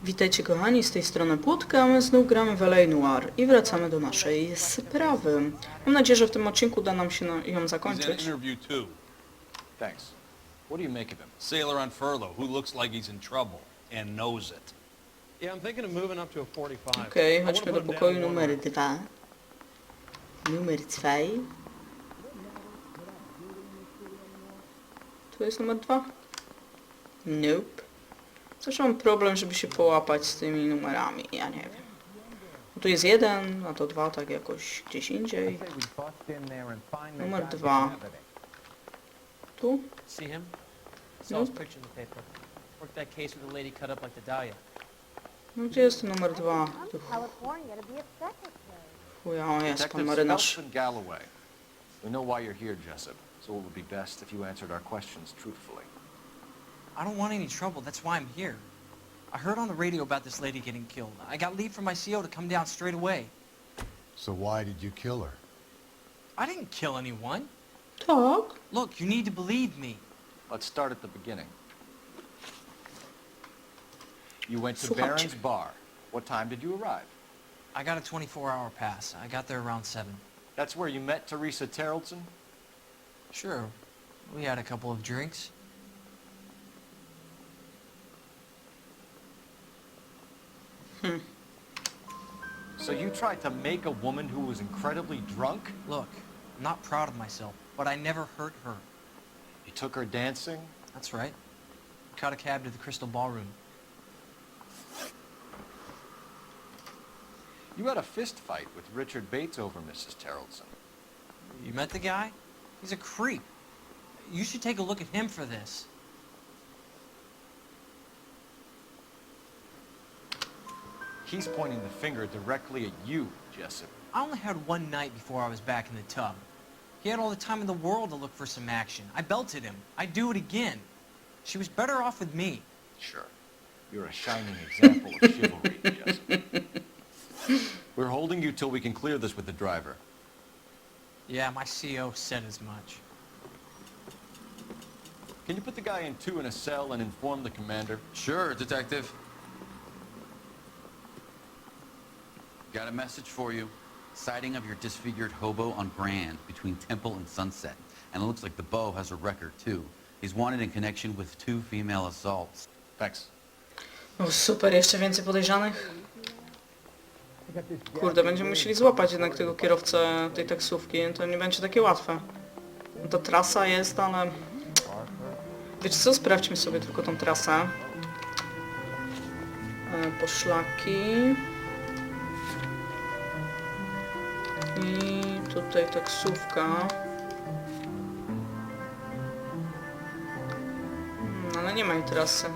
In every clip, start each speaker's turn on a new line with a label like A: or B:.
A: Witajcie kochani, z tej strony Płodka, a my znów gramy w Noire i wracamy do naszej sprawy. Mam nadzieję, że w tym odcinku uda nam się ją zakończyć.
B: Thanks. What do you make of him? Sailor on furlough who looks like he's in trouble and knows it.
C: Yeah, I'm thinking of moving up to a 45.
A: Okej, chodźmy do pokoju numer 2. Numer 2. Tu jest numer 2? Nope. Zawsze mam problem, żeby się połapać z tymi numerami, ja nie wiem. No tu jest 1, a to 2 tak jakoś gdzieś indziej. Numer 2. Tu?
D: See him? Saw
A: Nope.
D: his picture in the paper. Worked that case with the lady cut up like the Dahlia.
A: No gdzie jest numer 2? Tu
E: California to be a secretary.
A: chuja, o jest pan
B: Detective
A: marynarz.
B: Speltman Galloway. We know why you're here, Jessup, so it would be best if you answered our questions truthfully.
D: I don't want any trouble. That's why I'm here. I heard on the radio about this lady getting killed. I got leave from my CO to come down straight away.
F: So why did you kill her?
D: I didn't kill anyone.
A: Tak.
D: Look, you need to believe me.
B: Let's start at the beginning. You went to
A: Słucham
B: Baron's
A: cię.
B: Bar. What time did you arrive?
D: I got a 24-hour pass. I got there around 7.
B: That's where you met Teresa Terrelson?
D: Sure. We had a couple of drinks.
B: So you tried to make a woman who was incredibly drunk?
D: Look, I'm not proud of myself, but I never hurt her.
B: You took her dancing?
D: That's right. Caught a cab to the Crystal Ballroom.
B: You had a fist fight with Richard Bates over Mrs. Terrelson.
D: You met the guy? He's a creep. You should take a look at him for this.
B: He's pointing the finger directly at you, Jessup.
D: I only had one night before I was back in the tub. He had all the time in the world to look for some action. I belted him. I'd do it again. She was better off with me.
B: Sure. You're a shining example of chivalry, Jessup. We're holding you till we can clear this with the driver.
D: Yeah, my CO said as much.
B: Can you put the guy in 2 in a cell and inform the commander?
G: Sure, Detective. Got a message for you. Sighting of your disfigured hobo on Grand between Temple and Sunset. And it looks like the beau has a record, too. He's wanted in connection with 2 female assaults.
B: Thanks.
A: O, super, jeszcze więcej podejrzanych. Kurde, będziemy musieli złapać jednak tego kierowcę tej taksówki. To nie będzie takie łatwe. No ta trasa jest, ale... Wiecie co? Sprawdźmy sobie tylko tą trasę. Poszlaki. I tutaj taksówka. Ale nie ma jej trasy.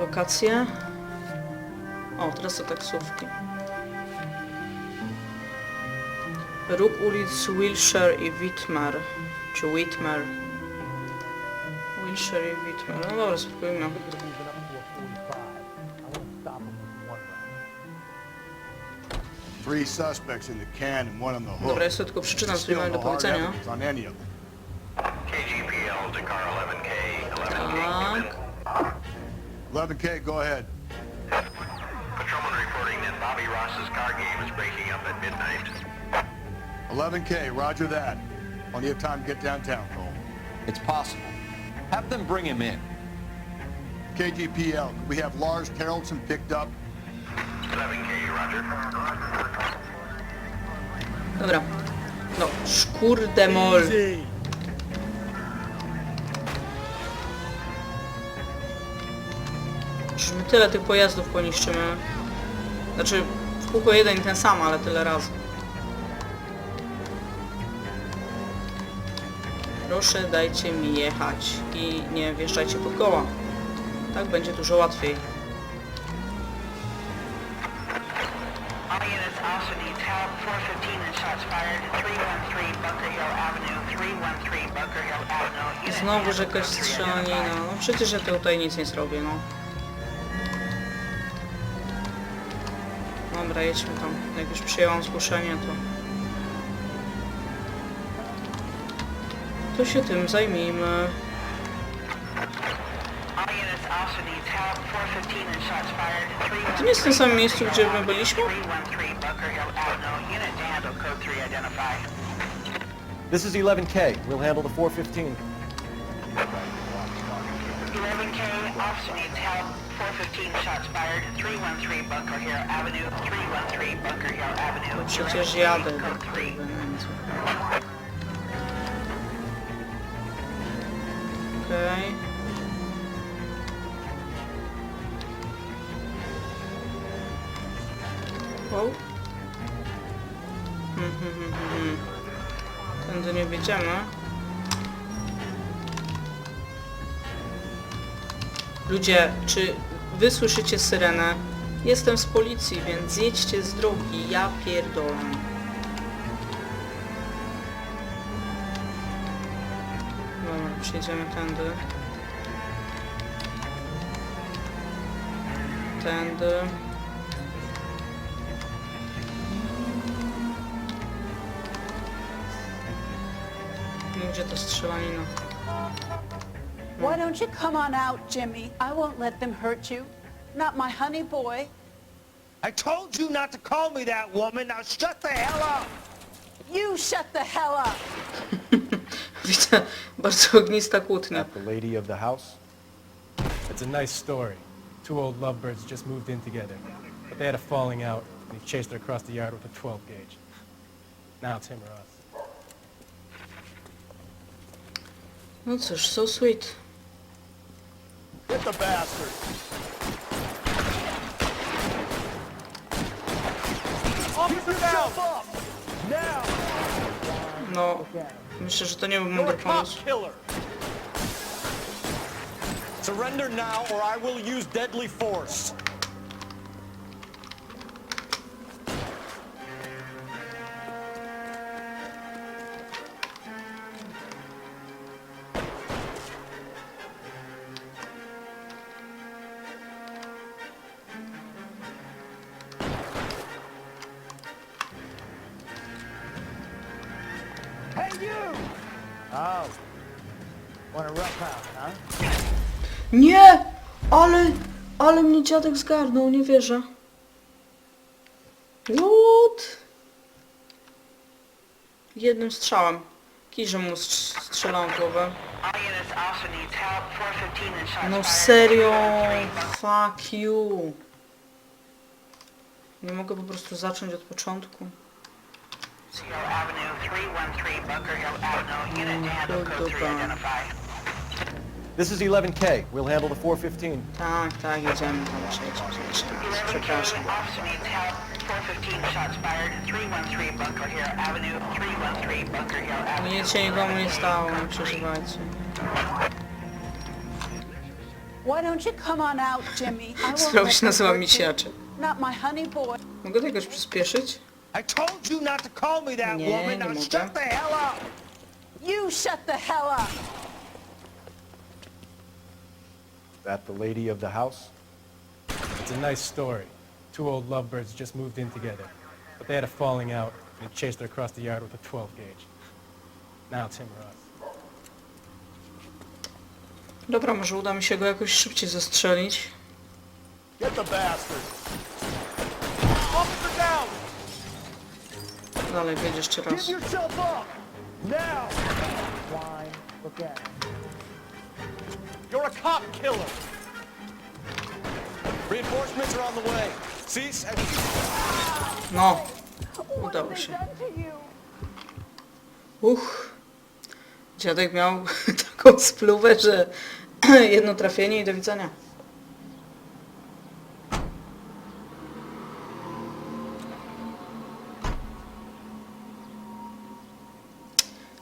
A: Lokacje. O, trasa taksówki. Róg ulic Wilshire i Whitmer. Czy Whitmer? Wilshire i Whitmer. No dobra, spróbujmy.
F: Three suspects in the can and one on the hook.
A: Dobra, ja sobie tylko przeczytam, co mamy do powiedzenia.
F: On any of them.
H: KGPL to car 11K, 11K.
A: Tak.
F: 11K, go ahead.
H: Patrolman reporting that Bobby Ross's car game is breaking up at midnight.
F: 11K, roger that. Only have time to get downtown, Cole.
B: It's possible. Have them bring him in.
F: KGPL, we have Lars Terrelson picked up.
H: 11K, roger.
A: Dobra. No, szkurde mol. Już my tyle tych pojazdów poniszczymy. Znaczy, w kółko jeden i ten sam, ale tyle razy. Proszę, dajcie mi jechać i nie wjeżdżajcie pod koła. Tak będzie dużo łatwiej.
I: All units also needs help. 415 and shots fired. 313 Bunker Hill Avenue. 313 Bunker Hill Avenue. Unit
A: Znowu jakaś strzelanina. No przecież ja tutaj nic nie zrobię, no. Dobra, jedźmy tam. Jak już przyjęłam zgłoszenie, to się tym zajmijmy.
I: All units also needs help. 415 and shots fired.
A: To nie jest w tym samym miejscu, gdzie my byliśmy?
I: 313 Bunker Hill Avenue. Unit to handle code 3 identify.
C: This is 11K. We'll handle the 415.
I: 11K also needs help. 415 shots fired. 313 Bunker Hill Avenue. 313 Bunker Hill Avenue.
A: No przecież jadę do
I: Code 3.
A: tego. Okej. Wow. Tędy nie wiedziemy. Ludzie, czy wy słyszycie syrenę? Jestem z policji, więc zjedźcie z drogi. Ja pierdolę. Dobra, przejdziemy tędy. Tędy. Gdzie to strzelanina?
J: Why don't you come on out, Jimmy? I won't let them hurt you. Not my honey boy.
K: I told you not to call me that, woman. Now shut the hell up.
J: You shut the hell up.
A: Widzę bardzo ognista kłótnia.
C: The lady of the house? It's a nice story. Two old lovebirds just moved in together. But they had a falling out, and he chased her across the yard with a 12 gauge. Now it's him or us.
A: No cóż, so sweet.
F: Get the bastard!
K: Officer down! Now!
A: No, myślę, że to nie był
K: You're
A: mądry
K: a cop
A: pomysł.
K: killer! Surrender now or I will use deadly force. Hey you! Oh. Want a rough house, huh?
A: Nie! Ale mnie dziadek zgarnął, nie wierzę. What? Jednym strzałem. Kiże mu strzelam w głowę.
I: All units also needs help. 415 and shots
A: No
I: fired.
A: serio! Fuck you! Nie mogę po prostu zacząć od początku.
I: Hill Avenue, 313 Bunker Hill Avenue. Unit to handle code 3 identify.
C: This is 11K. We'll handle the 415.
A: Tak, jedziemy tam przejść. Przepraszam.
I: 11K also needs help. 415 shots fired. 313 Bunker Hill Avenue. 313 Bunker Hill Avenue.
A: Nic się nikomu nie stało, nie przeżywajcie.
J: Why don't you come on out, Jimmy? I won't
A: Sprawa
J: let
A: się
J: them
A: nazywa
J: hurt you.
A: misiacze.
J: Not my honey boy.
A: Mogę to jakoś przyspieszyć?
K: I told you not to call me that,
A: Nie,
K: woman.
A: nie
K: Now
A: mogę.
K: shut the hell up.
J: You shut the hell up.
C: That the lady of the house? It's a nice story. Two old lovebirds just moved in together. But they had a falling out, and he chased her across the yard with a 12 gauge. Now it's him or us.
A: Dobra, może uda mi się go jakoś szybciej zastrzelić.
F: Get the bastard!
K: Officer down!
A: Dalej, wiedź jeszcze raz.
K: Give yourself up! Now! Fine. Look at him. You're a cop killer! Reinforcements are on the way. Cease and...
A: No, udało się. Dziadek miał taką spluwę, że jedno trafienie i do widzenia.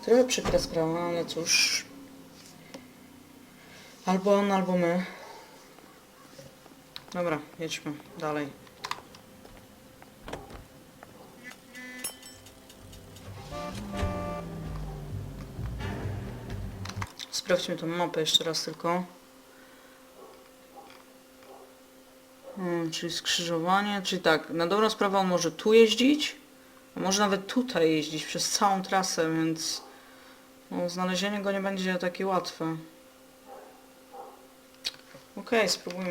A: Trochę przykra sprawa, ale cóż. Albo on, albo my. Dobra, jedźmy dalej. Sprawdźmy tą mapę jeszcze raz tylko. Czyli skrzyżowanie, czyli tak, na dobrą sprawę on może tu jeździć, a może nawet tutaj jeździć przez całą trasę, więc no, znalezienie go nie będzie takie łatwe. Okej, spróbujmy.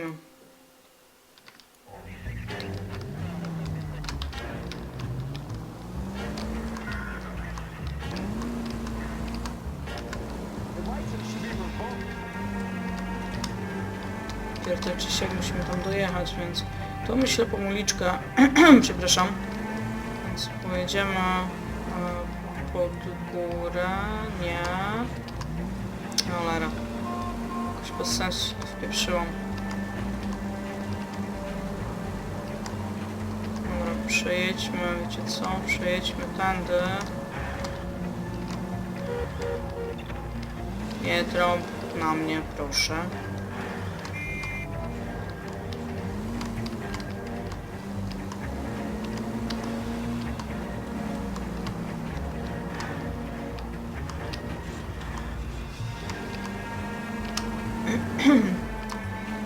A: Pierdoczyć jak musimy tam dojechać, więc to myślę pomóliczkę. Przepraszam. Więc pojedziemy pod górę. Nie. Cholera. Jakoś bez sensu wpieprzyłam. Dobra, przejedźmy, wiecie co? Przejedźmy tędy. Nie trąb na mnie, proszę.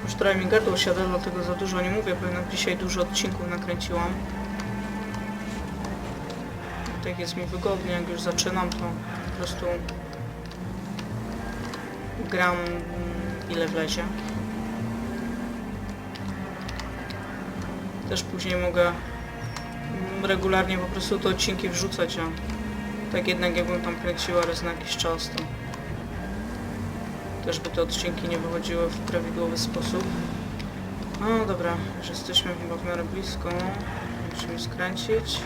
A: Już trochę mi gardło siada, dlatego za dużo nie mówię, bo jednak dzisiaj dużo odcinków nakręciłam. Tak jest mi wygodnie, jak już zaczynam, to po prostu gram ile wlezie. Też później mogę regularnie po prostu te odcinki wrzucać, a tak jednak jakbym tam kręciła raz na jakiś czas, to też by te odcinki nie wychodziły w prawidłowy sposób. No dobra, już jesteśmy chyba w miarę blisko. Musimy skręcić.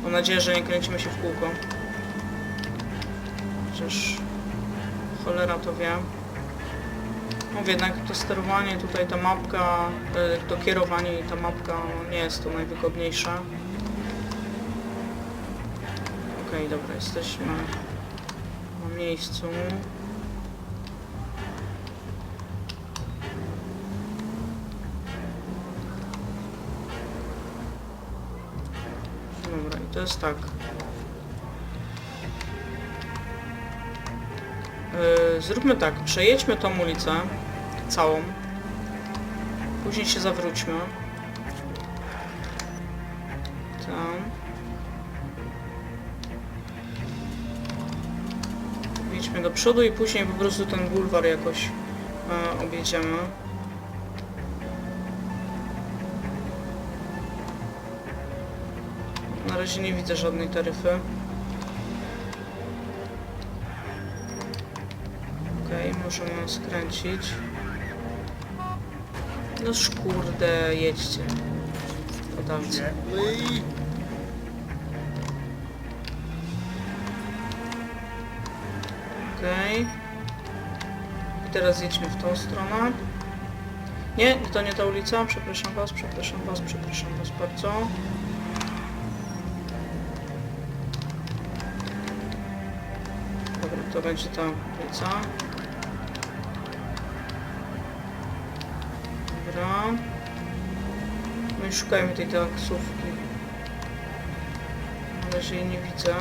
A: Mam nadzieję, że nie kręcimy się w kółko. Chociaż cholera to wie. Mówię, jednak to sterowanie, tutaj ta mapka, to kierowanie i ta mapka nie jest to najwygodniejsza. Okej, dobra, jesteśmy na miejscu. Dobra, i to jest tak. Zróbmy tak, przejedźmy tą ulicę całą. Później się zawróćmy. Tam. Idźmy do przodu i później po prostu ten bulwar jakoś objedziemy. Na razie nie widzę żadnej taryfy. Okej, możemy skręcić. No kurde, jedźcie. Podawcy. Okej. I teraz jedźmy w tą stronę. Nie, to nie ta ulica. Przepraszam was, przepraszam was, przepraszam was bardzo. Dobra, to będzie ta ulica. Dobra. No i szukajmy tej taksówki. Na razie jej nie widzę.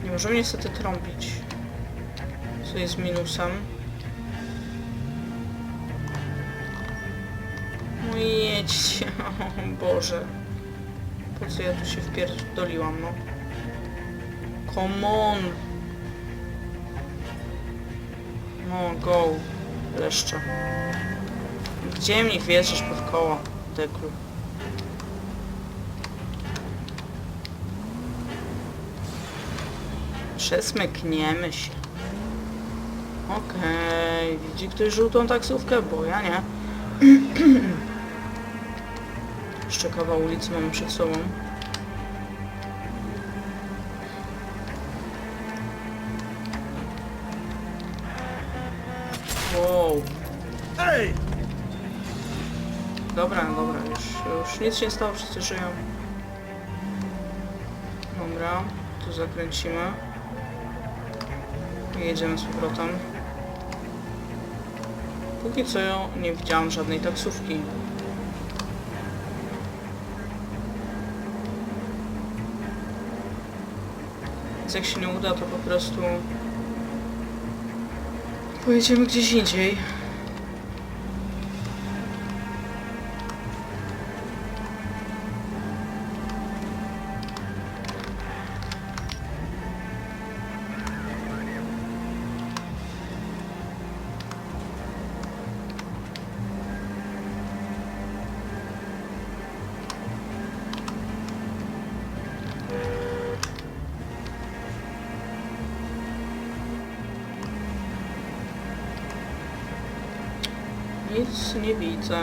A: Nie możemy niestety trąbić, co jest minusem. No i jedźcie, o Boże. Po co ja tu się wpierdoliłam, no? Come on! No, go, leszcze. Gdzie mnie wjeżdżasz pod koła, deklu? Przesmykniemy się. Okej, widzi ktoś żółtą taksówkę? Bo ja nie. Jeszcze kawał ulicy mamy przed sobą. Wow.
K: Hey!
A: Dobra, dobra, już nic się nie stało, wszyscy żyją. Dobra, tu zakręcimy. I jedziemy z powrotem. Póki co nie widziałam żadnej taksówki. Więc jak się nie uda, to po prostu pojedziemy gdzieś indziej. Nic nie widzę.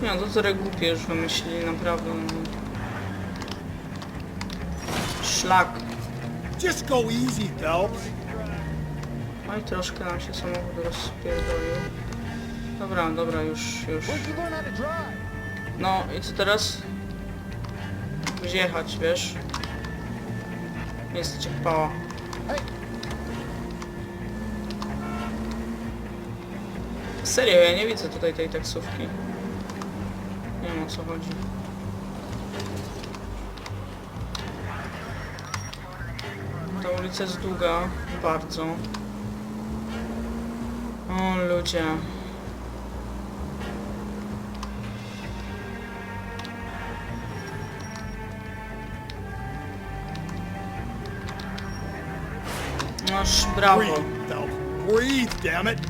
A: Nie, to trochę głupie już wymyślili, naprawdę. Szlak.
F: Just go easy, Phelps.
A: No i troszkę nam się samochód rozpierdolił. Dobra, dobra, już. No i co teraz? Gdzie jechać, wiesz? Nie jest cię pała. Serio, ja nie widzę tutaj tej taksówki. Nie wiem, o co chodzi. Ta ulica jest długa, bardzo. O ludzie. Noż, brawo.
F: Breathe, Phelps. Breathe, damn it.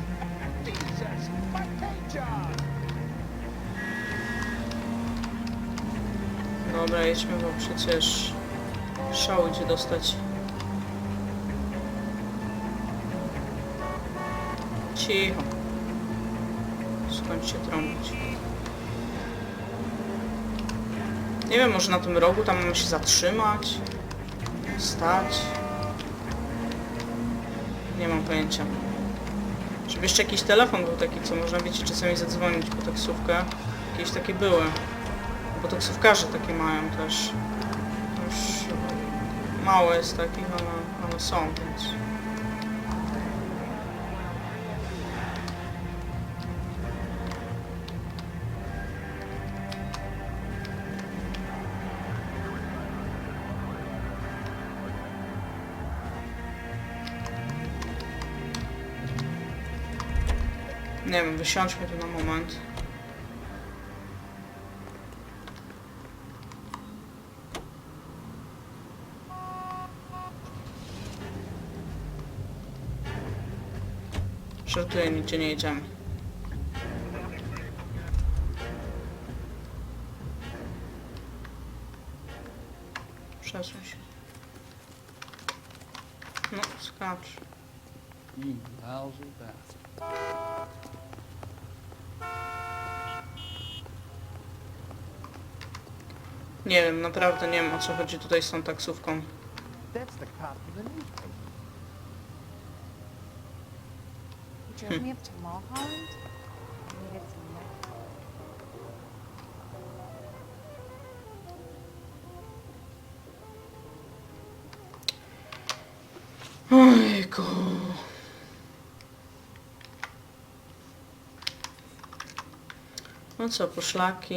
A: Dobra, jedźmy, bo przecież szał idzie dostać. Cicho. Skąd się trąbić? Nie wiem, może na tym rogu tam mamy się zatrzymać? Stać? Nie mam pojęcia. Żeby jeszcze jakiś telefon był taki, co można, wiecie, czasami zadzwonić po taksówkę. Jakieś takie były. Bo taksówkarze takie mają też. Już mało jest takich, ale są, więc... Nie wiem, wysiądźmy tu na moment. Żartuję, nigdzie nie jedziemy. Przesuń się. No, skacz.
L: You lousy bastard.
A: Nie wiem, naprawdę nie wiem, o co chodzi tutaj z tą taksówką.
K: That's the cop from the newspaper.
E: You drove me up to Mulholland? I needed some milk.
A: Ojku. No co, poszlaki.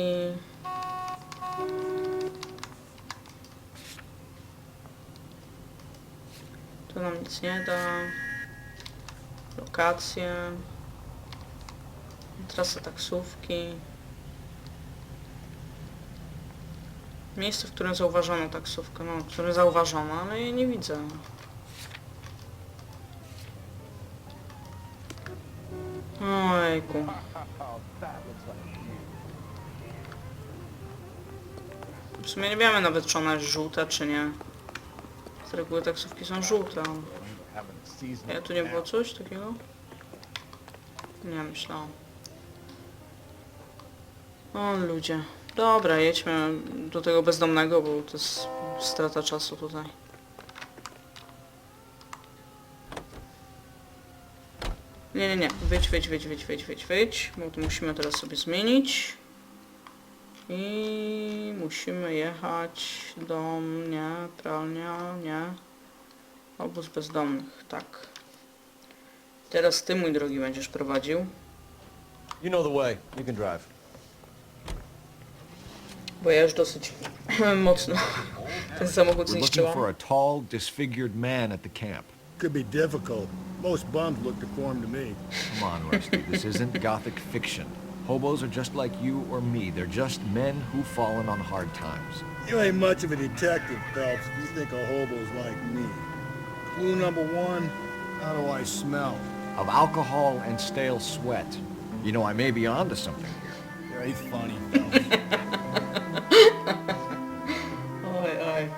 A: To nam nic nie da. Lokacje. Trasa taksówki. Miejsce, w którym zauważono taksówkę. No, które zauważono, ale jej nie widzę. Ojku. W sumie nie wiemy nawet, czy ona jest żółta, czy nie. Z reguły taksówki są żółte. Nie, tu nie było coś takiego? Nie, myślałam. O ludzie. Dobra, jedźmy do tego bezdomnego, bo to jest strata czasu tutaj. Nie. Wyjdź, bo to musimy teraz sobie zmienić. I musimy jechać do mnie, pralnia, nie. Obóz bezdomnych, tak. Teraz ty, mój drogi, będziesz prowadził.
B: You know the way. You can drive.
A: Bo ja już dosyć mocno ten samochód
B: We're looking
A: zniszczyłam.
B: for a tall, disfigured man at the camp.
F: Could be difficult. Most bums look deformed to me.
B: Come on, Rusty. This isn't gothic fiction. Hobos are just like you or me. They're just men who've fallen on hard times.
F: You ain't much of a detective, Phelps, if you think a hobo's like me. Clue number one, how do I smell?
B: Of alcohol and stale sweat. You know, I may be onto something here.
F: You're ain't funny, Phelps.
A: Oj.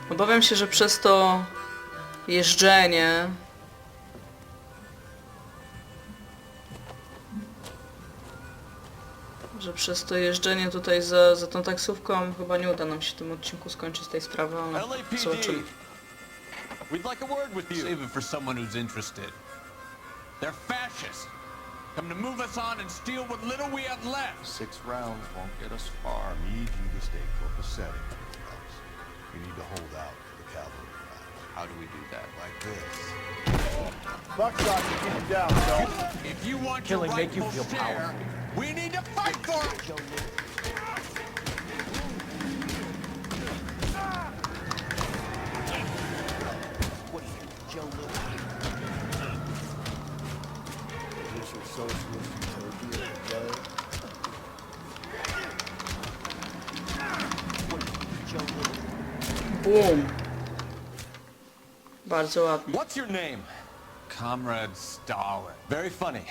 A: Obawiam się, że przez to jeżdżenie tutaj za tą taksówką chyba nie uda nam się w tym odcinku skończyć tej sprawy, ale zobaczymy.
B: We'd like a word with you. Save it for someone who's interested. They're fascists. Come to move us on and steal what little we have left.
M: 6 rounds won't get us far.
F: I need you to stay copacetic, Phelps. You need to hold out for the cavalry round.
G: How do we do that?
F: Like this.
K: Buckshot to keep you down, Phelps.
B: If you want
L: Killing
B: your
L: make you
B: rightful
L: feel
B: share,
L: powerful.
B: we need to fight for it.
F: Is your socialist utopia together?
A: Boom. Bardzo ładnie.
B: What's your name? Comrade Stalin. Very funny.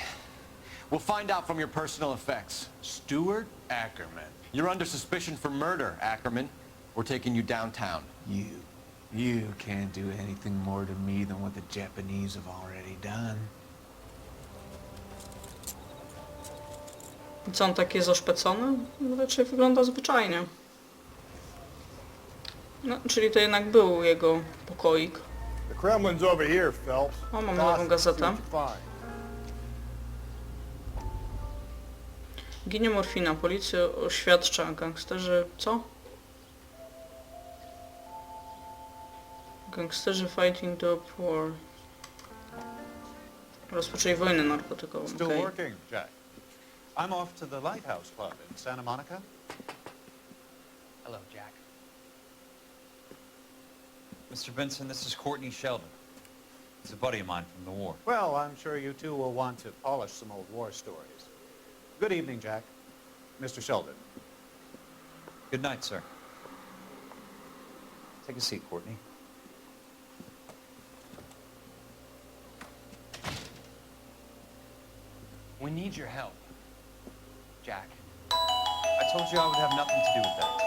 B: We'll find out from your personal effects. Stuart Ackerman. You're under suspicion for murder, Ackerman. We're taking you downtown.
N: You can't do anything more to me than what the Japanese have already done.
A: Co on taki jest oszpecony? No, raczej wygląda zwyczajnie. No, czyli to jednak był jego pokoik.
F: The Kremlin's over here, Phelps.
A: O, mam nową gazetę. Ginie morfina. Policja oświadcza. Gangsterzy... co? Gangsterzy fighting the war. Rozpoczęli wojnę narkotykową.
O: Still
A: Okay.
O: working, Jack. I'm off to the Lighthouse Club in Santa Monica.
D: Hello, Jack. Mr. Benson, this is Courtney Sheldon. He's a buddy of mine from the war.
O: Well, I'm sure you two will want to polish some old war stories. Good evening, Jack. Mr. Sheldon.
D: Good night, sir. Take a seat, Courtney.
P: We need your help, Jack.
D: I told you I would have nothing to do with that.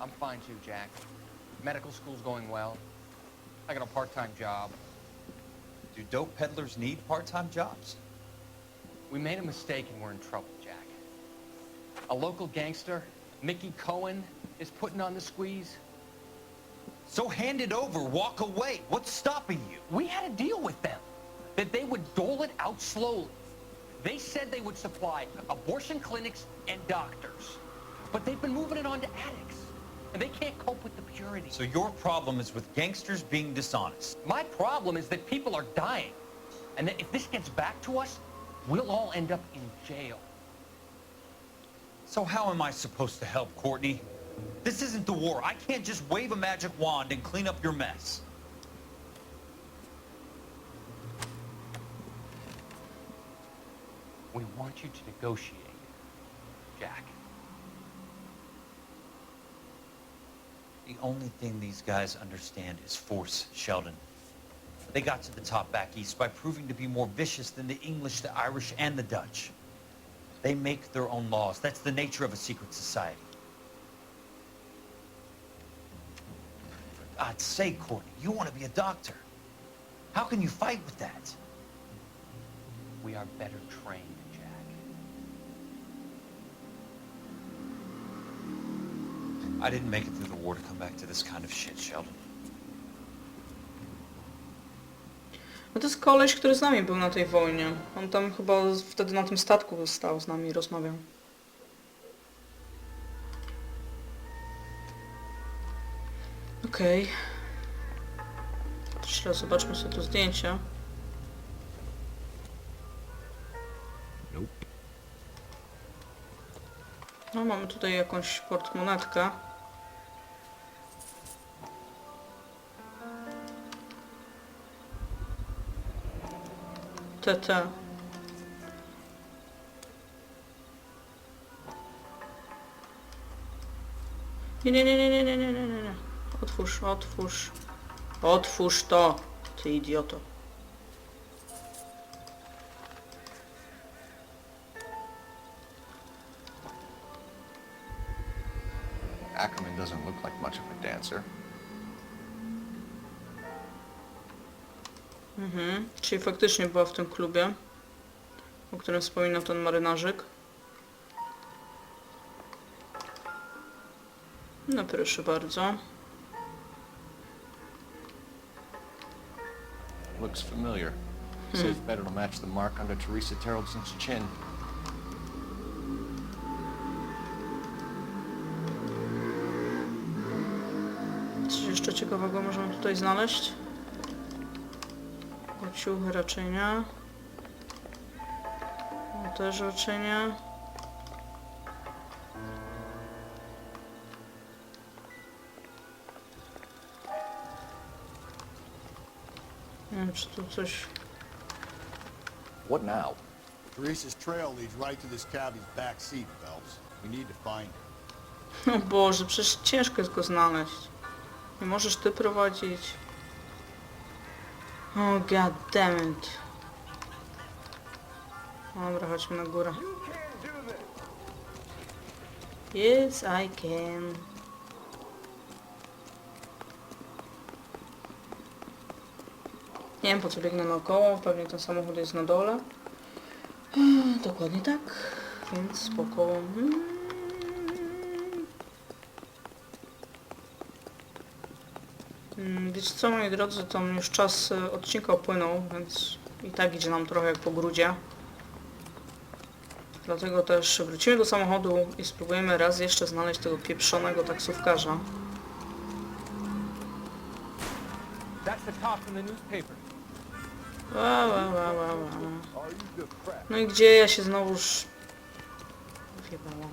P: I'm fine too, Jack. Medical school's going well. I got a part-time job.
D: Do dope peddlers need part-time jobs?
P: We made a mistake and we're in trouble, Jack. A local gangster, Mickey Cohen, is putting on the squeeze.
D: So hand it over, walk away. What's stopping you?
P: We had a deal with them, that they would dole it out slowly. They said they would supply abortion clinics and doctors, but they've been moving it on to addicts, and they can't cope with the purity.
D: So your problem is with gangsters being dishonest.
P: My problem is that people are dying, and that if this gets back to us, we'll all end up in jail.
D: So how am I supposed to help, Courtney? This isn't the war. I can't just wave a magic wand and clean up your mess.
P: We want you to negotiate, Jack.
D: The only thing these guys understand is force, Sheldon. They got to the top back east by proving to be more vicious than the English, the Irish, and the Dutch. They make their own laws. That's the nature of a secret society. For God's sake, Courtney, you want to be a doctor. How can you fight with that?
P: We are better trained, Jack.
D: I didn't make it through the war to come back to this kind of shit, Sheldon.
A: No to jest koleś, który z nami był na tej wojnie. On tam chyba wtedy na tym statku stał z nami i rozmawiał. Okej. Jeszcze raz zobaczmy sobie to zdjęcie. No, mamy tutaj jakąś portmonetkę. TT. Nie. Otwórz. Otwórz to, ty idioto.
B: Ackerman doesn't look like much of a dancer.
A: Czyli faktycznie była w tym klubie, o którym wspominał ten marynarzyk. No proszę bardzo.
B: Looks familiar. Safe bet it'll match the mark under Teresa Terrelson's chin.
A: Coś jeszcze ciekawego możemy tutaj znaleźć? Ciuchy raczej nie. No też raczej nie. Nie wiem, czy tu coś...
B: What now?
F: Teresa's trail leads right to this cabbie's back seat, Phelps. We need to find her.
A: O Boże, przecież ciężko jest go znaleźć. Nie możesz ty prowadzić. Oh god damn it. Dobra, chodźmy na górę. Yes, I can. Nie wiem, po co biegnę naokoło, pewnie ten samochód jest na dole. Dokładnie tak, więc spoko. Wiecie co, moi drodzy, to już czas odcinka upłynął, więc i tak idzie nam trochę jak po grudzie. Dlatego też wrócimy do samochodu i spróbujemy raz jeszcze znaleźć tego pieprzonego taksówkarza. No i gdzie ja się znowuż wjebałam?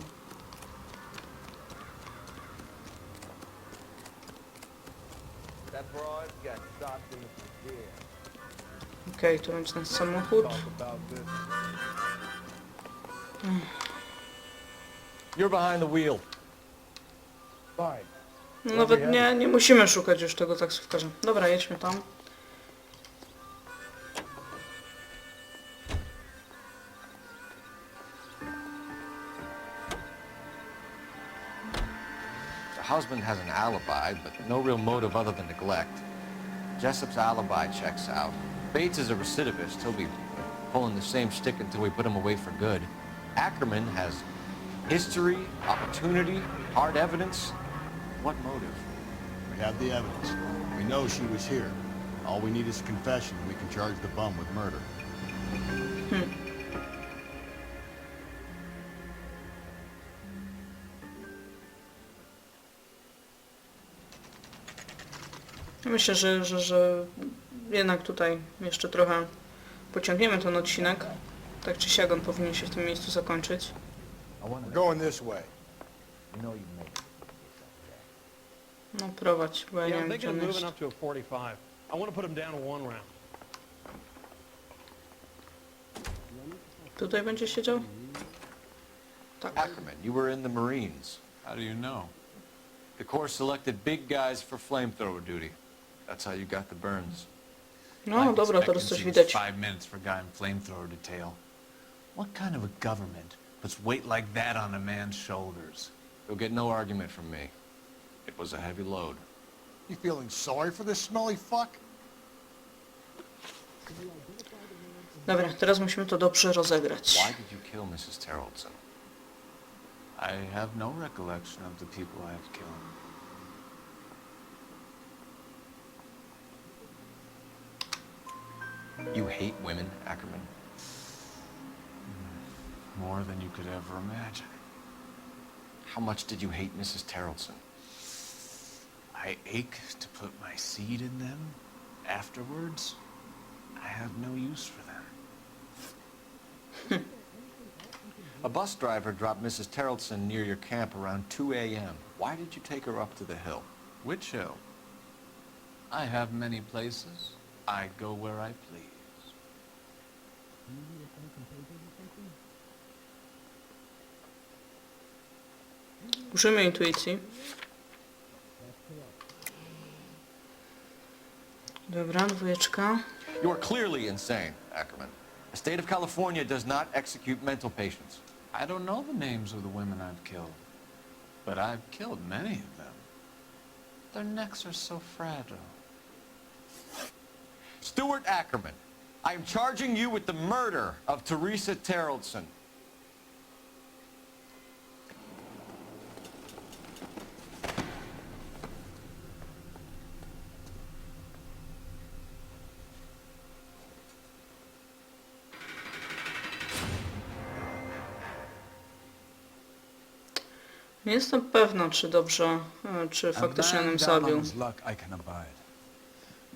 A: Okej, tu będzie ten samochód.
B: You're behind the wheel.
A: No nawet nie musimy szukać już tego taksówkarza. Dobra, jedźmy tam.
B: The husband has an alibi, but no real motive other than neglect. Jessup's alibi checks out. Bates is a recidivist. He'll be pulling the same stick until we put him away for good. Ackerman has history, opportunity, hard evidence. What motive?
F: We have the evidence. We know she was here. All we need is a confession, and we can charge the bum with murder.
A: Myślę, że jednak tutaj jeszcze trochę pociągniemy ten odcinek. Tak czy siak on powinien się w tym miejscu zakończyć.
F: We're going this way.
A: No prowadź, bo ja nie wiem gdzie on jest. Tutaj będzie siedział? Tak.
B: Ackerman, you were in the Marines.
M: How do you know?
B: The Corps selected big guys for flamethrower duty. That's how you got the burns.
A: No dobra, teraz coś widać.
N: 5 minutes for a guy in flamethrower detail. What kind of a government puts weight like that on a man's shoulders?
B: You'll get no argument from me. It was a heavy load.
F: You feeling sorry for this smelly fuck?
A: Dobra, teraz musimy to dobrze rozegrać.
B: Why did you kill Mrs. Terrelson?
N: I have no recollection of the people I have killed.
B: You hate women, Ackerman?
N: More than you could ever imagine.
B: How much did you hate Mrs. Terrelson?
N: I ache to put my seed in them. Afterwards, I have no use for them.
B: A bus driver dropped Mrs. Terrelson near your camp around 2 a.m. Why did you take her up to the hill?
N: Which hill? I have many places. I go where I please.
A: Użyjmy intuicji. Dobra, dwójeczka.
B: You are clearly insane, Ackerman. The state of California does not execute mental patients.
N: I don't know the names of the women I've killed. But I've killed many of them. Their necks are so fragile.
B: Stuart Ackerman, I am charging you with the murder of Teresa Terrellson.
A: Nie jestem pewna, czy dobrze, czy faktycznie ją zabił.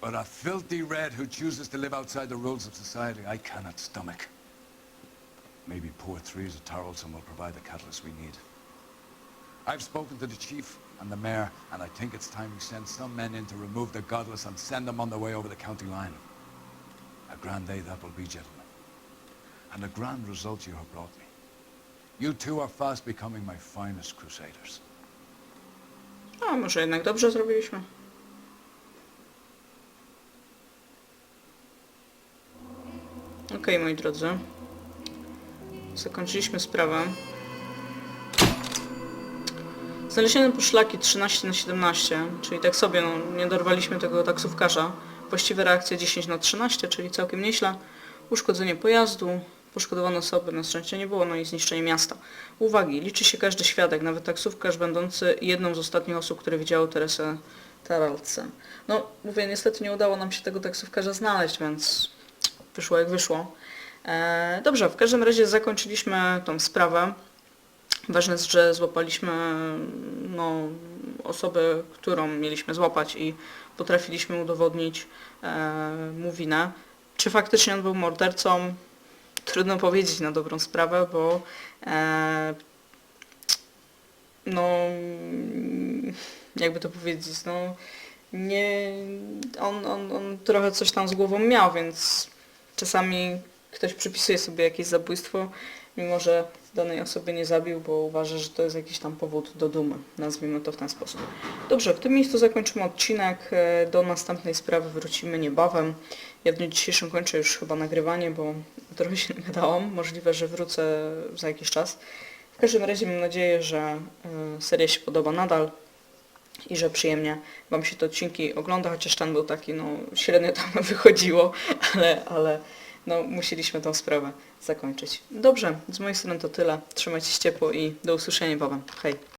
Q: But a filthy red who chooses to live outside the rules of society, I cannot stomach. Maybe poor Teresa Tarleton will provide the catalyst we need. I've spoken to the chief and the mayor, and I think it's time we send some men in to remove the godless and send them on their way over the county line. A grand day that will be, gentlemen. And a grand result you have brought me. You two are fast becoming my finest crusaders.
A: A może jednak dobrze zrobiliśmy. Okej, moi drodzy. Zakończyliśmy sprawę. Znalezione poszlaki 13/17, czyli tak sobie, no, nie dorwaliśmy tego taksówkarza. Właściwe reakcje 10/13, czyli całkiem nieźle. Uszkodzenie pojazdu, poszkodowane osoby na szczęście nie było, no i zniszczenie miasta. Uwagi, liczy się każdy świadek, nawet taksówkarz będący jedną z ostatnich osób, które widziały Teresę Terrellson. No, mówię, niestety nie udało nam się tego taksówkarza znaleźć, więc wyszło jak wyszło. Dobrze, w każdym razie zakończyliśmy tą sprawę. Ważne jest, że złapaliśmy osobę, którą mieliśmy złapać i potrafiliśmy udowodnić mu winę. Czy faktycznie on był mordercą? Trudno powiedzieć na dobrą sprawę, bo jakby to powiedzieć, on trochę coś tam z głową miał, więc czasami ktoś przypisuje sobie jakieś zabójstwo, mimo że danej osoby nie zabił, bo uważa, że to jest jakiś tam powód do dumy. Nazwijmy to w ten sposób. Dobrze, w tym miejscu zakończymy odcinek. Do następnej sprawy wrócimy niebawem. Ja w dniu dzisiejszym kończę już chyba nagrywanie, bo trochę się nagadałam. Możliwe, że wrócę za jakiś czas. W każdym razie mam nadzieję, że seria się podoba nadal i że przyjemnie Wam się te odcinki ogląda, chociaż ten był taki, średnio tam wychodziło, ale musieliśmy tą sprawę zakończyć. Dobrze, z mojej strony to tyle. Trzymajcie się ciepło i do usłyszenia niebawem. Hej!